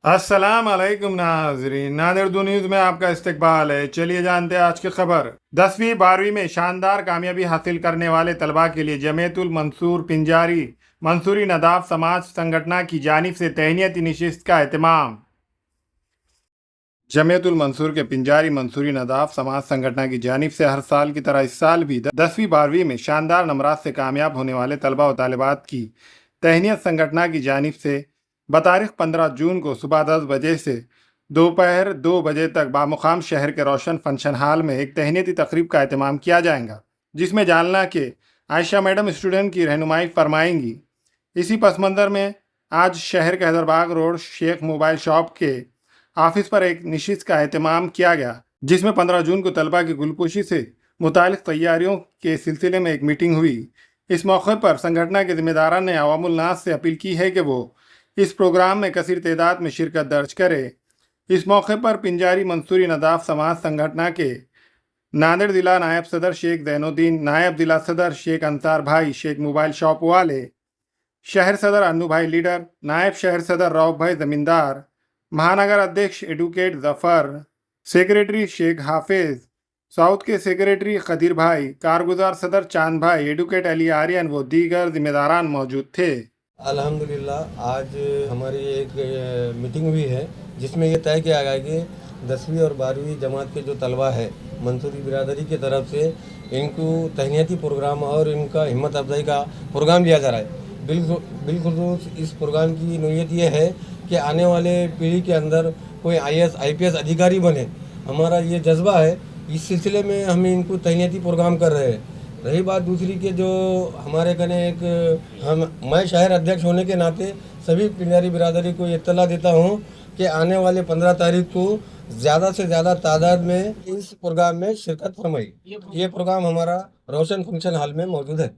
अस्सलाम वालेकुम नाजरीन, नादिर न्यूज़ में आपका इस्तकबाल है। चलिए जानते हैं आज की खबर। 10वीं 12वीं में शानदार कामयाबी हासिल करने वाले तलबा के लिए जमीयतुल मंसूर पिंजारी मंसूरी नदाफ समाज संगठन की जानिब से तहनीती नशिस्त का एहतमाम। जमीयतुल मंसूर के पिंजारी मंसूरी नदाफ समाज संगठन की जानिब से हर साल की तरह इस साल भी 10वीं 12वीं में शानदार नंबरात से कामयाब होने वाले तलबा व तालिबात की तहनीत संगठन की जानिब से बतारीख 15 जून को सुबह 10 बजे से दोपहर 2 बजे तक बामुकाम शहर के रोशन फंक्शन हॉल में एक तहनीती तकरीब का एहतमाम किया जाएगा, जिसमें जालना के आयशा मैडम स्टूडेंट की रहनुमाई फरमाएंगी। इसी पस मंज़र में आज शहर के Haidarbagh road Sheikh mobile shop के ऑफिस पर एक नशिस्त का एहतमाम किया गया, जिसमें 15 जून को तलबा की गुलपोशी से मुतालिक तैयारियों के सिलसिले में एक मीटिंग हुई। इस मौके पर संगठन के जिम्मेदारान ने अवामुल नास से अपील की है कि वो इस प्रोग्राम में कसीर तादाद में शिरकत दर्ज करे। इस मौके पर पिंजारी मंसूरी नदाफ समाज संगठन के नांदेड़ जिला नायब सदर शेख ज़ैनुद्दीन, नायब जिला सदर शेख अंसार भाई शेख मोबाइल शॉप वाले, शहर सदर अन्नू भाई लीडर, नायब शहर सदर रऊफ भाई ज़मींदार, महानगर अध्यक्ष एडवोकेट जफर, सेक्रेटरी शेख हाफिज, साउथ के सेक्रेटरी खदीर भाई, कारगुजार सदर चांद भाई, एडवोकेट अली आर्यन व दीगर जिम्मेदारान मौजूद थे। अल्हम्दुलिल्लाह आज हमारी एक मीटिंग हुई है जिसमें ये तय किया गया कि 10वीं और 12वीं जमात के जो तलबा है मंसूरी बिरादरी की तरफ से इनको तहनीती प्रोग्राम और इनका हिम्मत अफजाई का प्रोग्राम लिया जा रहा है। बिलखुसूस इस प्रोग्राम की नोयत ये है कि आने वाले पीढ़ी के अंदर कोई IAS IPS अधिकारी बने, हमारा ये जज्बा है। इस सिलसिले में हम इनको तहनीती प्रोग्राम कर रहे हैं। रही बात दूसरी के जो हमारे कने मैं शहर अध्यक्ष होने के नाते सभी पिंजारी बिरादरी को इत्तला देता हूँ कि आने वाले 15 तारीख को ज़्यादा से ज़्यादा तादाद में इस प्रोग्राम में शिरकत फरमाई। ये प्रोग्राम हमारा रोशन फंक्शन हॉल में मौजूद है।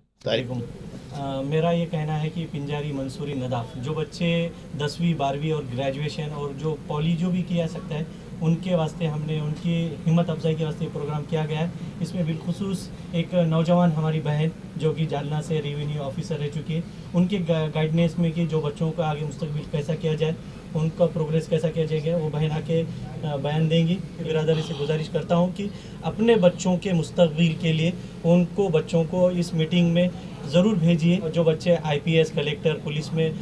मेरा ये कहना है कि पिंजारी मंसूरी नदाफ जो बच्चे 10वीं 12वीं और ग्रेजुएशन और जो पॉली जो भी किया सकता है उनके वास्ते हमने उनकी हिम्मत अफजाई के वास्ते प्रोग्राम किया गया है। इसमें बिलखुसूस एक नौजवान हमारी बहन जो कि जालना से रेवेन्यू ऑफिसर रह चुकी है, उनके गाइडेंस में कि जो बच्चों का आगे मुस्तकबिल कैसा किया जाए, उनका प्रोग्रेस कैसा किया जाएगा, वो बहन आके बयान देंगी। बिरादरी से गुजारिश करता हूँ कि अपने बच्चों के मुस्तकबिल के लिए उनको बच्चों को इस मीटिंग में ज़रूर भेजिए। जो बच्चे IPS कलेक्टर पुलिस में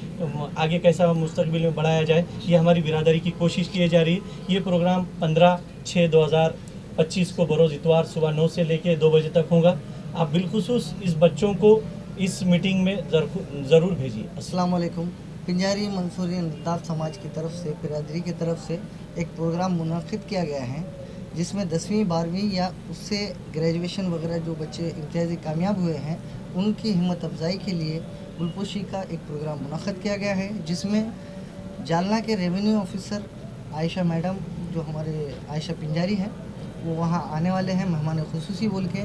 आगे कैसा मुस्तकबिल में बढ़ाया जाए, ये हमारी बिरादरी की कोशिश की जा रही है। ये प्रोग्राम 15/6/2025 को बरोज़ इतवार सुबह 9 से लेकर 2 बजे तक होगा। आप बिलखुसूस इस बच्चों को इस मीटिंग में ज़रूर भेजिए। अस्सलाम वालेकुम। पिंजारी मंसूरी नदाफ समाज की तरफ से बिरादरी की तरफ से एक प्रोग्राम मुनक़िद किया गया है जिसमें 10वीं 12वीं या उससे ग्रेजुएशन वगैरह जो बच्चे इम्तियाज़ी कामयाब हुए हैं उनकी हिम्मत अफजाई के लिए गुलपोशी का एक प्रोग्राम मुनक़िद किया गया है, जिसमें जालना के रेवेन्यू ऑफिसर आयशा मैडम जो हमारे आयशा पिंजारी हैं वो वहाँ आने वाले हैं मेहमान खुसूसी बोल के।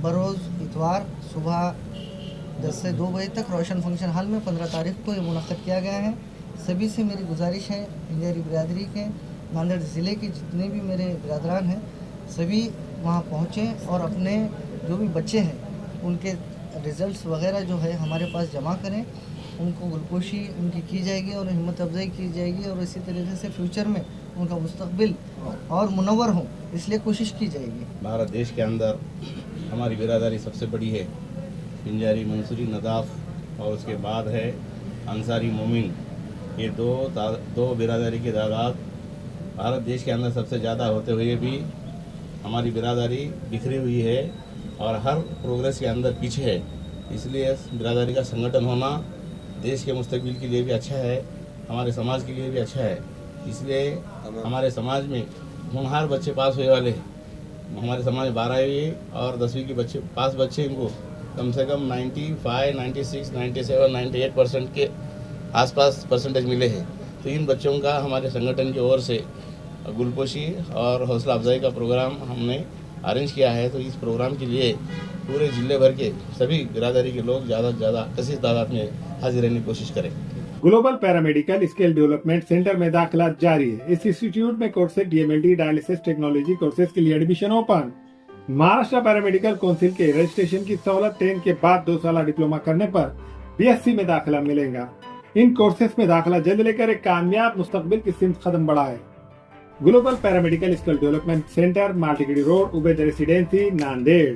बरोज़ इतवार सुबह 10 से 2 बजे तक रोशन फंक्शन हॉल में 15 तारीख को ये मुनक़िद किया गया है। सभी से मेरी गुजारिश है, पिंजारी बिरादरी के नांदेड़ ज़िले के जितने भी मेरे बिरादरान हैं सभी वहाँ पहुँचें और अपने जो भी बच्चे हैं उनके रिज़ल्ट्स वगैरह जो है हमारे पास जमा करें। उनको गुलपोशी उनकी की जाएगी और हिम्मत अफजाई की जाएगी और इसी तरीके से फ्यूचर में उनका मुस्तकबिल और मुनव्वर हो, इसलिए कोशिश की जाएगी। भारत देश के अंदर हमारी बिरादरी सबसे बड़ी है, पिंजारी मंसूरी नदाफ और उसके बाद है अंसारी मोमिन। ये दो बिरादरी की तादाद भारत देश के अंदर सबसे ज़्यादा होते हुए भी हमारी बिरादरी बिखरी हुई है और हर प्रोग्रेस के अंदर पीछे है। इसलिए बिरादरी का संगठन होना देश के मुस्तकबिल के लिए भी अच्छा है, हमारे समाज के लिए भी अच्छा है। इसलिए हमारे समाज में होनहार बच्चे पास हुए वाले हमारे समाज 12वीं और 10वीं के बच्चे बच्चे इनको कम से कम 95, 96, 97, 98% के आसपास परसेंटेज मिले हैं। तो इन बच्चों का हमारे संगठन की ओर से गुलपोशी और हौसला अफजाई का प्रोग्राम हमने अरेंज किया है। तो इस प्रोग्राम के लिए पूरे ज़िले भर के सभी बिरादरी के लोग ज़्यादा से ज़्यादा कसीर तादाद में हाजिर रहने की कोशिश करें। Global paramedical skill development centre में दाखिला जारी है। इस इंस्टीट्यूट में courses DMLT dialysis technology courses के लिए admission open. Maharashtra paramedical council के रजिस्ट्रेशन की सहूलत 10 के बाद 2 साल डिप्लोमा करने पर BSc में दाखिला मिलेगा। इन कोर्सेज में दाखिला जल्द लेकर एक कामयाब मुस्तकबिल की सिमत कदम बढ़ाए। Global paramedical skill development centre, Maltigiri road, Ubaid residency, Nanded.